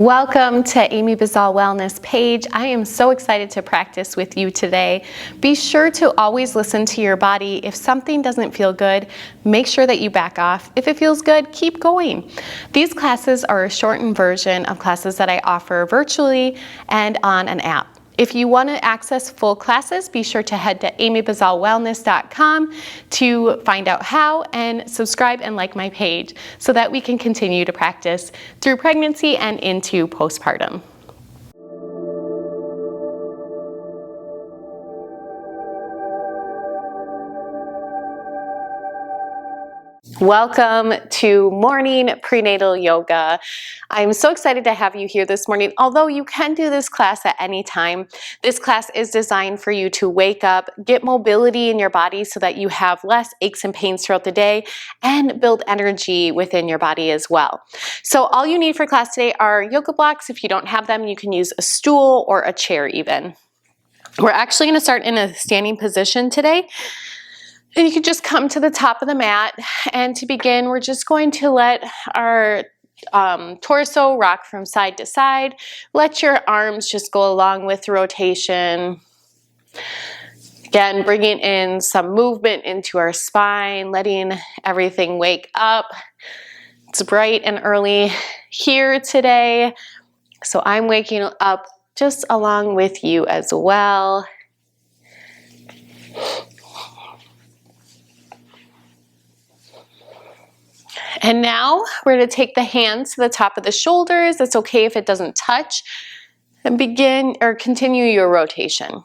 Welcome to Amy Bazal Wellness page. I am so excited to practice with you today. Be sure to always listen to your body. If something doesn't feel good, make sure that you back off. If it feels good, keep going. These classes are a shortened version of classes that I offer virtually and on an app. If you want to access full classes, be sure to head to amybazalwellness.com to find out how, and subscribe and like my page so that we can continue to practice through pregnancy and into postpartum. Welcome to morning prenatal yoga. I'm so excited to have you here this morning. Although you can do this class at any time, this class is designed for you to wake up, get mobility in your body so that you have less aches and pains throughout the day, and build energy within your body as well. So all you need for class today are yoga blocks. If you don't have them, you can use a stool or a chair even. We're actually going to start in a standing position today. And you can just come to the top of the mat, and to begin, we're just going to let our torso rock from side to side. Let your arms just go along with the rotation. Again, bringing in some movement into our spine, letting everything wake up. It's bright and early here today, so I'm waking up just along with you as well. And now we're going to take the hands to the top of the shoulders. It's okay if it doesn't touch. And begin or continue your rotation.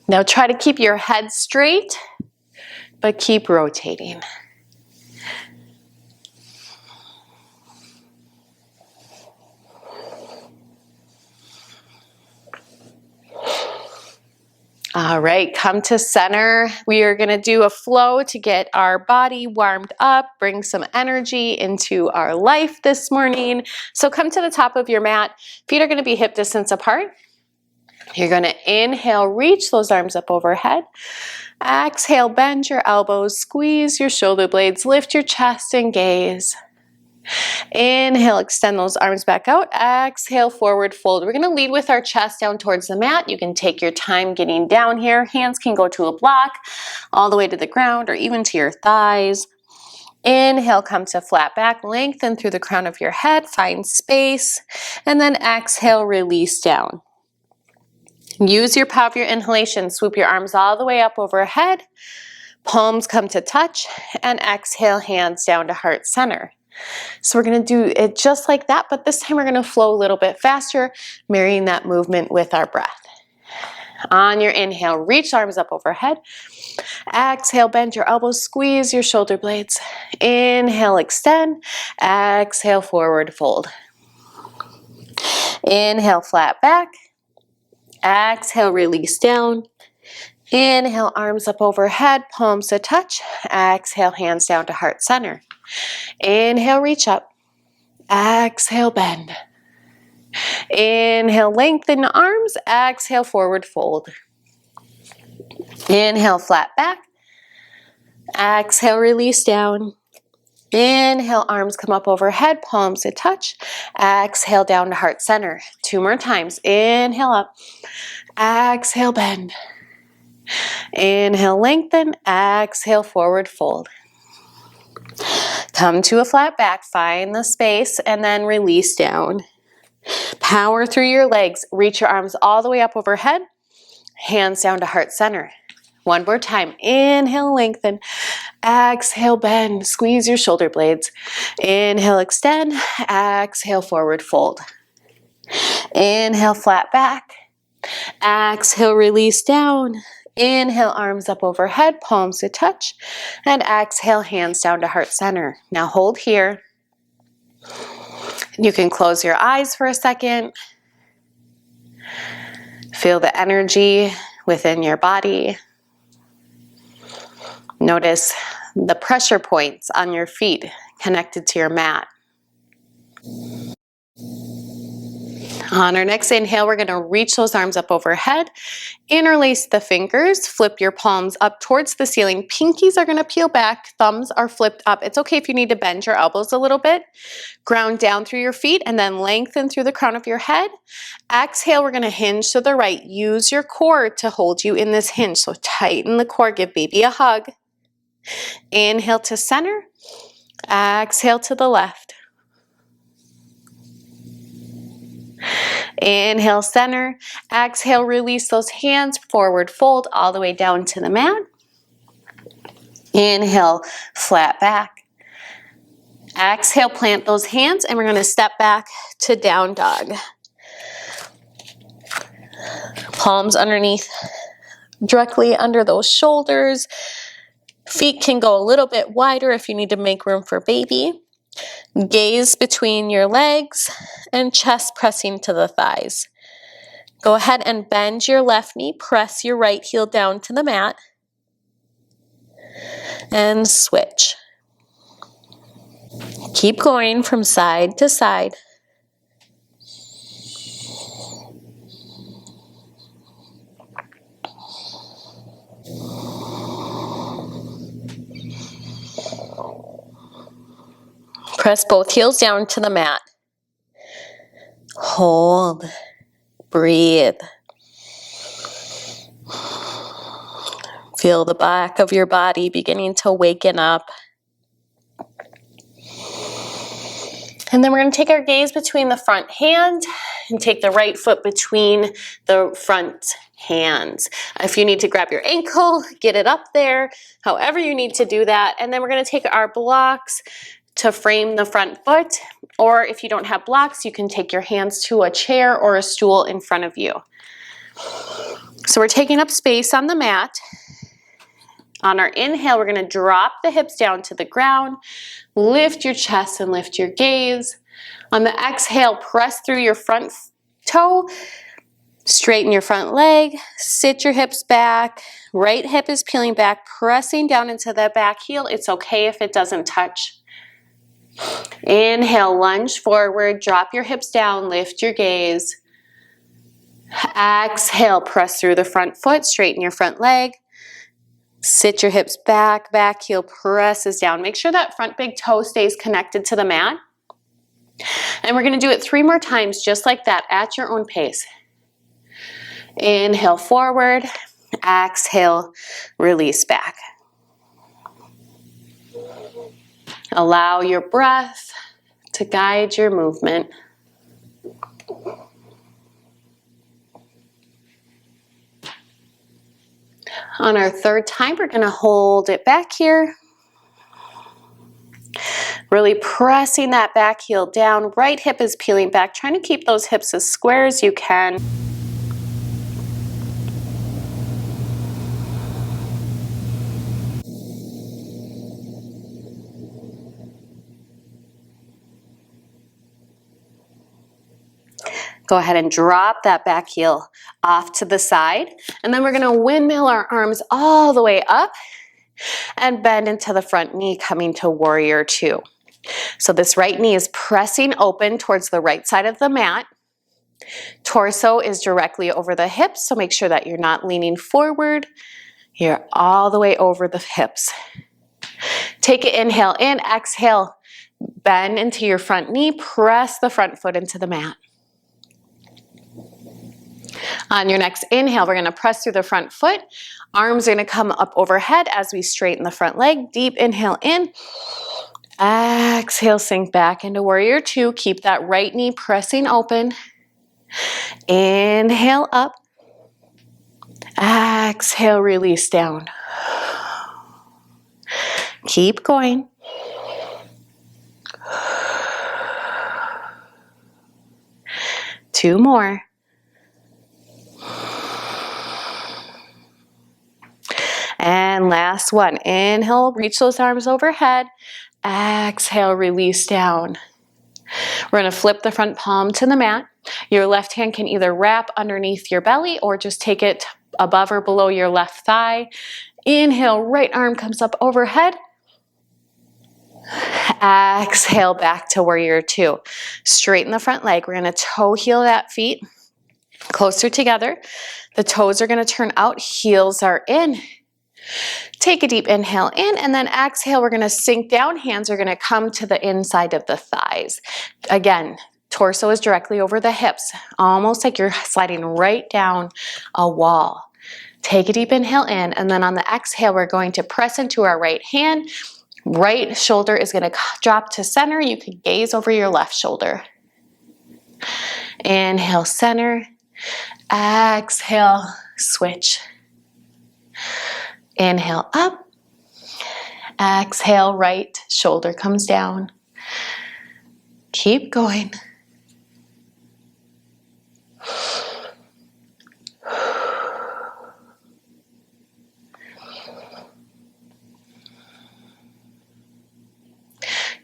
Now try to keep your head straight, but keep rotating. All right, come to center. We are going to do a flow to get our body warmed up, bring some energy into our life this morning. So come to the top of your mat. Feet are going to be hip distance apart. You're going to inhale, reach those arms up overhead. Exhale, bend your elbows, squeeze your shoulder blades, lift your chest and gaze. Inhale, extend those arms back out. Exhale, forward fold. We're going to lead with our chest down towards the mat. You can take your time getting down here. Hands can go to a block, all the way to the ground or even to your thighs. Inhale, come to flat back, lengthen through the crown of your head, find space, and then exhale, release down. Use your power of your inhalation. Swoop your arms all the way up overhead. Palms come to touch, and exhale, hands down to heart center. So we're going to do it just like that, but this time we're going to flow a little bit faster, marrying that movement with our breath. On your inhale, reach arms up overhead. Exhale, bend your elbows, squeeze your shoulder blades. Inhale, extend. Exhale, forward fold. Inhale, flat back. Exhale, release down. Inhale, arms up overhead, palms to touch. Exhale, hands down to heart center. Inhale, reach up. Exhale, bend. Inhale, lengthen arms. Exhale, forward fold. Inhale, flat back. Exhale, release down. Inhale, arms come up overhead, palms to touch. Exhale, down to heart center. 2 more times. Inhale up. Exhale, bend. Inhale, lengthen. Exhale, forward fold. Come to a flat back, find the space, and then release down. Power through your legs. Reach your arms all the way up overhead. Hands down to heart center. 1 more time. Inhale, lengthen. Exhale, bend. Squeeze your shoulder blades. Inhale, extend. Exhale, forward fold. Inhale, flat back. Exhale, release down. Inhale, arms up overhead, palms to touch. And exhale, hands down to heart center. Now hold here. You can close your eyes for a second. Feel the energy within your body. Notice the pressure points on your feet connected to your mat. On our next inhale, we're gonna reach those arms up overhead, interlace the fingers, flip your palms up towards the ceiling. Pinkies are gonna peel back, thumbs are flipped up. It's okay if you need to bend your elbows a little bit. Ground down through your feet and then lengthen through the crown of your head. Exhale, we're gonna hinge to the right. Use your core to hold you in this hinge. So tighten the core, give baby a hug. Inhale to center, exhale to the left. Inhale, center. Exhale, release those hands, forward fold all the way down to the mat. Inhale, flat back. Exhale, plant those hands, and we're going to step back to down dog. Palms underneath, directly under those shoulders. Feet can go a little bit wider if you need to make room for baby. Gaze between your legs and chest pressing to the thighs. Go ahead and bend your left knee, press your right heel down to the mat, and switch. Keep going from side to side. Press both heels down to the mat. Hold. Breathe. Feel the back of your body beginning to waken up. And then we're going to take our gaze between the front hand and take the right foot between the front hands. If you need to grab your ankle, get it up there, however you need to do that. And then we're going to take our blocks to frame the front foot, or if you don't have blocks, you can take your hands to a chair or a stool in front of you. So we're taking up space on the mat. On our inhale, we're going to drop the hips down to the ground, lift your chest and lift your gaze. On the exhale, press through your front toe, straighten your front leg, sit your hips back, right hip is peeling back, pressing down into the back heel. It's okay if it doesn't touch. Inhale, lunge forward, drop your hips down, lift your gaze. Exhale, press through the front foot, straighten your front leg. Sit your hips back, back heel presses down. Make sure that front big toe stays connected to the mat. And we're going to do it 3 more times just like that at your own pace. Inhale forward, exhale, release back. Allow your breath to guide your movement. On our 3rd time, we're going to hold it back here. Really pressing that back heel down. Right hip is peeling back, trying to keep those hips as square as you can. Go ahead and drop that back heel off to the side. And then we're going to windmill our arms all the way up and bend into the front knee, coming to warrior 2. So this right knee is pressing open towards the right side of the mat. Torso is directly over the hips, so make sure that you're not leaning forward. You're all the way over the hips. Take an inhale in, exhale, bend into your front knee, press the front foot into the mat. On your next inhale, we're going to press through the front foot. Arms are going to come up overhead as we straighten the front leg. Deep inhale in. Exhale, sink back into warrior 2. Keep that right knee pressing open. Inhale up. Exhale, release down. Keep going. Two more. And last one. Inhale, reach those arms overhead. Exhale, release down. We're going to flip the front palm to the mat. Your left hand can either wrap underneath your belly or just take it above or below your left thigh. Inhale, right arm comes up overhead. Exhale back to warrior two. Straighten the front leg. We're gonna toe heel that feet closer together. The toes are gonna turn out, heels are in. Take a deep inhale in, and then exhale, we're gonna sink down. Hands are gonna come to the inside of the thighs. Again, torso is directly over the hips, almost like you're sliding right down a wall. Take a deep inhale in, and then on the exhale, we're going to press into our right hand. Right shoulder is gonna drop to center. You can gaze over your left shoulder. Inhale, center. Exhale, switch. Inhale, up. Exhale, right shoulder comes down. Keep going.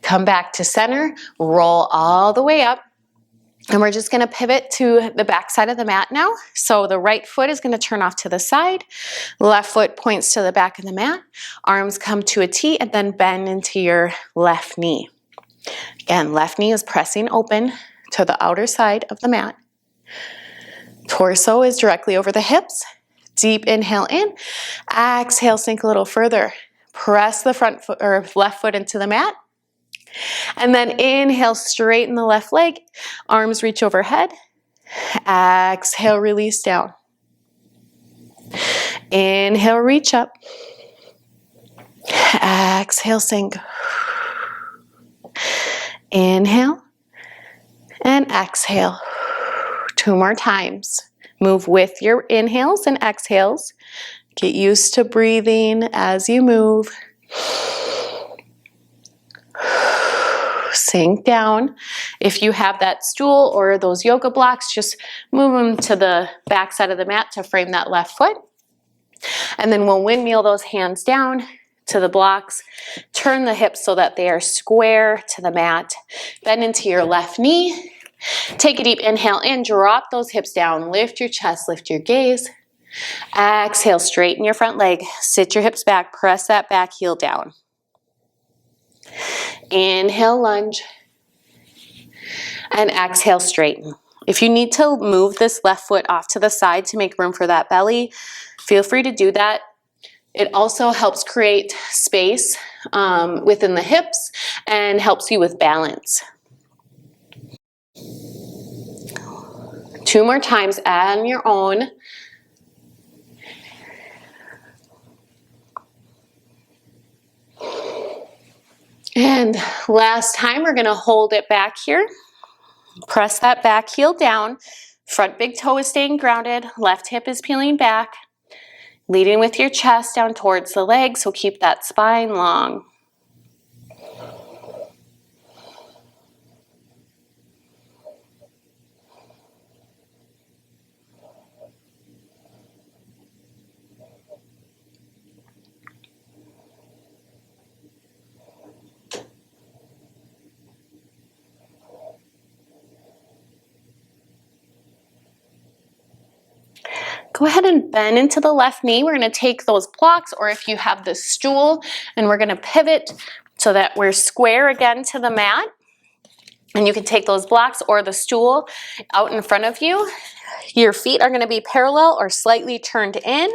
Come back to center, roll all the way up, and we're just gonna pivot to the back side of the mat now. So the right foot is gonna turn off to the side, left foot points to the back of the mat, arms come to a T, and then bend into your left knee. Again, left knee is pressing open to the outer side of the mat. Torso is directly over the hips. Deep inhale in, exhale, sink a little further. Press the front foot or left foot into the mat. And then inhale, straighten the left leg, arms reach overhead. Exhale, release down. Inhale, reach up. Exhale, sink. Inhale and exhale. 2 more times. Move with your inhales and exhales. Get used to breathing as you move. Sink down. If you have that stool or those yoga blocks, just move them to the back side of the mat to frame that left foot. And then we'll windmill those hands down to the blocks. Turn the hips so that they are square to the mat. Bend into your left knee. Take a deep inhale in, drop those hips down, lift your chest, lift your gaze. Exhale, straighten your front leg, sit your hips back, press that back heel down. Inhale, lunge, and exhale, straighten. If you need to move this left foot off to the side to make room for that belly, feel free to do that. It also helps create space within the hips and helps you with balance. 2 more times on your own. And last time, we're gonna hold it back here. Press that back heel down. Front big toe is staying grounded. Left hip is peeling back. Leading with your chest down towards the leg, so keep that spine long. Go ahead and bend into the left knee. We're gonna take those blocks, or if you have the stool, and we're gonna pivot so that we're square again to the mat. And you can take those blocks or the stool out in front of you. Your feet are gonna be parallel or slightly turned in.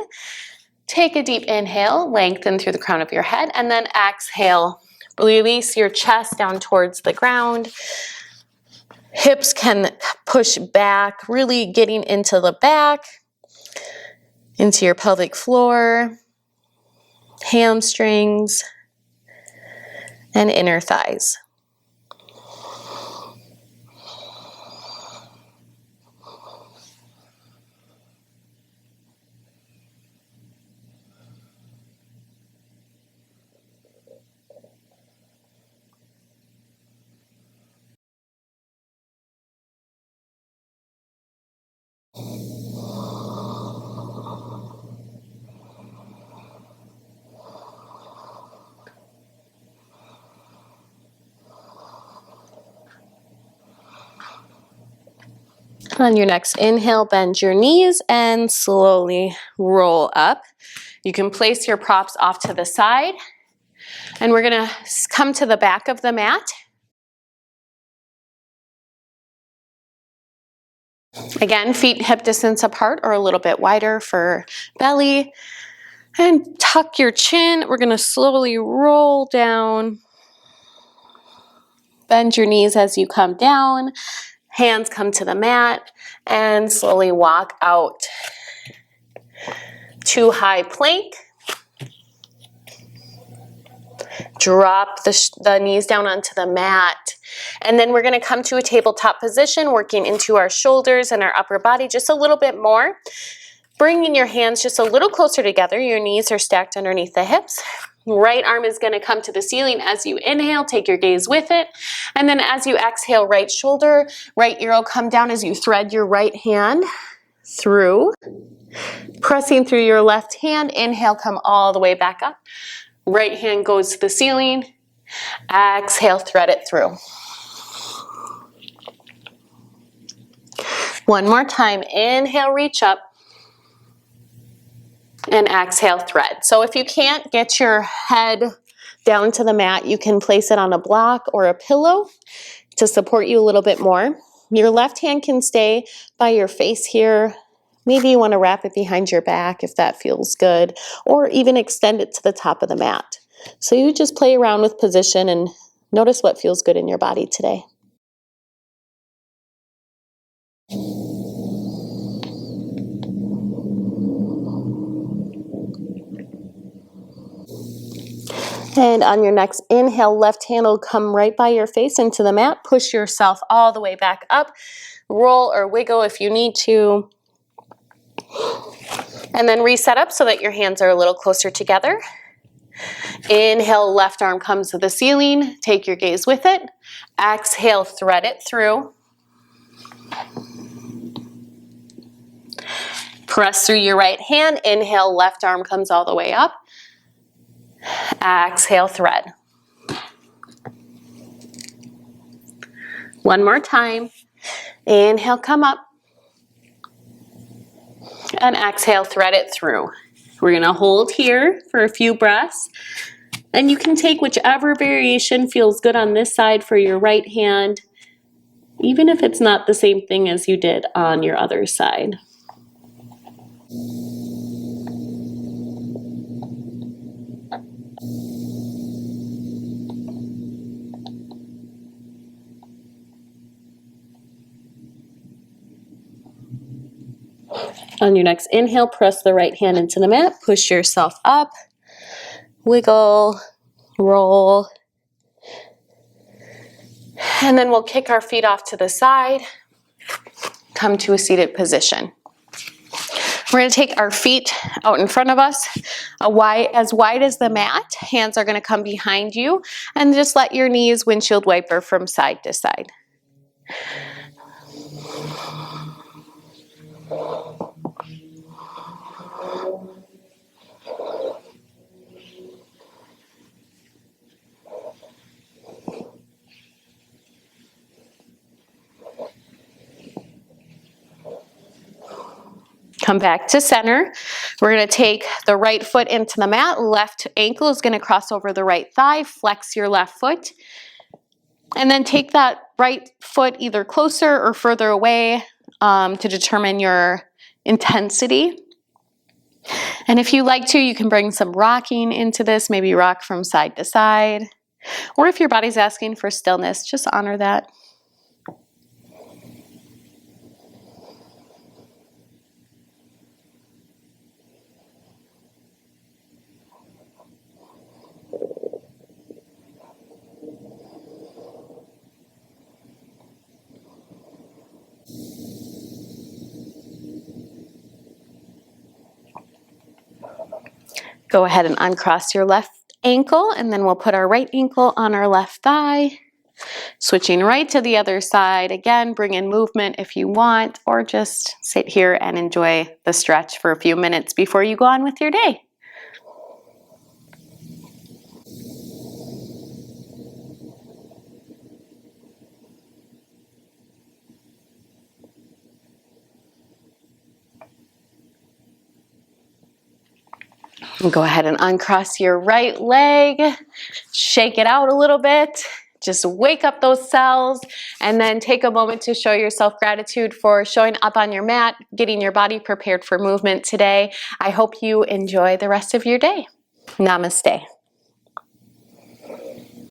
Take a deep inhale, lengthen through the crown of your head, and then exhale. Release your chest down towards the ground. Hips can push back, really getting into the back, into your pelvic floor, hamstrings, and inner thighs. On your next inhale, bend your knees and slowly roll up. You can place your props off to the side. And we're gonna come to the back of the mat. Again, feet hip distance apart or a little bit wider for belly. And tuck your chin. We're gonna slowly roll down. Bend your knees as you come down. Hands come to the mat and slowly walk out to high plank. Drop the knees down onto the mat. And then we're gonna come to a tabletop position, working into our shoulders and our upper body just a little bit more. Bringing your hands just a little closer together. Your knees are stacked underneath the hips. Right arm is gonna come to the ceiling as you inhale, take your gaze with it. And then as you exhale, right shoulder, right ear will come down as you thread your right hand through. Pressing through your left hand, inhale, come all the way back up. Right hand goes to the ceiling. Exhale, thread it through. One more time, inhale, reach up. And exhale, thread. So if you can't get your head down to the mat, you can place it on a block or a pillow to support you a little bit more. Your left hand can stay by your face here. Maybe you want to wrap it behind your back if that feels good, or even extend it to the top of the mat. So you just play around with position and notice what feels good in your body today. And on your next inhale, left hand will come right by your face into the mat. Push yourself all the way back up. Roll or wiggle if you need to. And then reset up so that your hands are a little closer together. Inhale, left arm comes to the ceiling. Take your gaze with it. Exhale, thread it through. Press through your right hand. Inhale, left arm comes all the way up. Exhale, thread. One more time. Inhale, come up. And exhale, thread it through. We're gonna hold here for a few breaths. And you can take whichever variation feels good on this side for your right hand, even if it's not the same thing as you did on your other side. On your next inhale, press the right hand into the mat, push yourself up, wiggle, roll, and then we'll kick our feet off to the side, come to a seated position. We're gonna take our feet out in front of us, as wide as the mat. Hands are gonna come behind you, and just let your knees windshield wiper from side to side. Come back to center. We're gonna take the right foot into the mat. Left ankle is gonna cross over the right thigh. Flex your left foot. And then take that right foot either closer or further away to determine your intensity. And if you like to, you can bring some rocking into this, maybe rock from side to side. Or if your body's asking for stillness, just honor that. Go ahead and uncross your left ankle, and then we'll put our right ankle on our left thigh. Switching right to the other side. Again, bring in movement if you want, or just sit here and enjoy the stretch for a few minutes before you go on with your day. Go ahead and uncross your right leg, shake it out a little bit, just wake up those cells, and then take a moment to show yourself gratitude for showing up on your mat, getting your body prepared for movement today. I hope you enjoy the rest of your day. Namaste.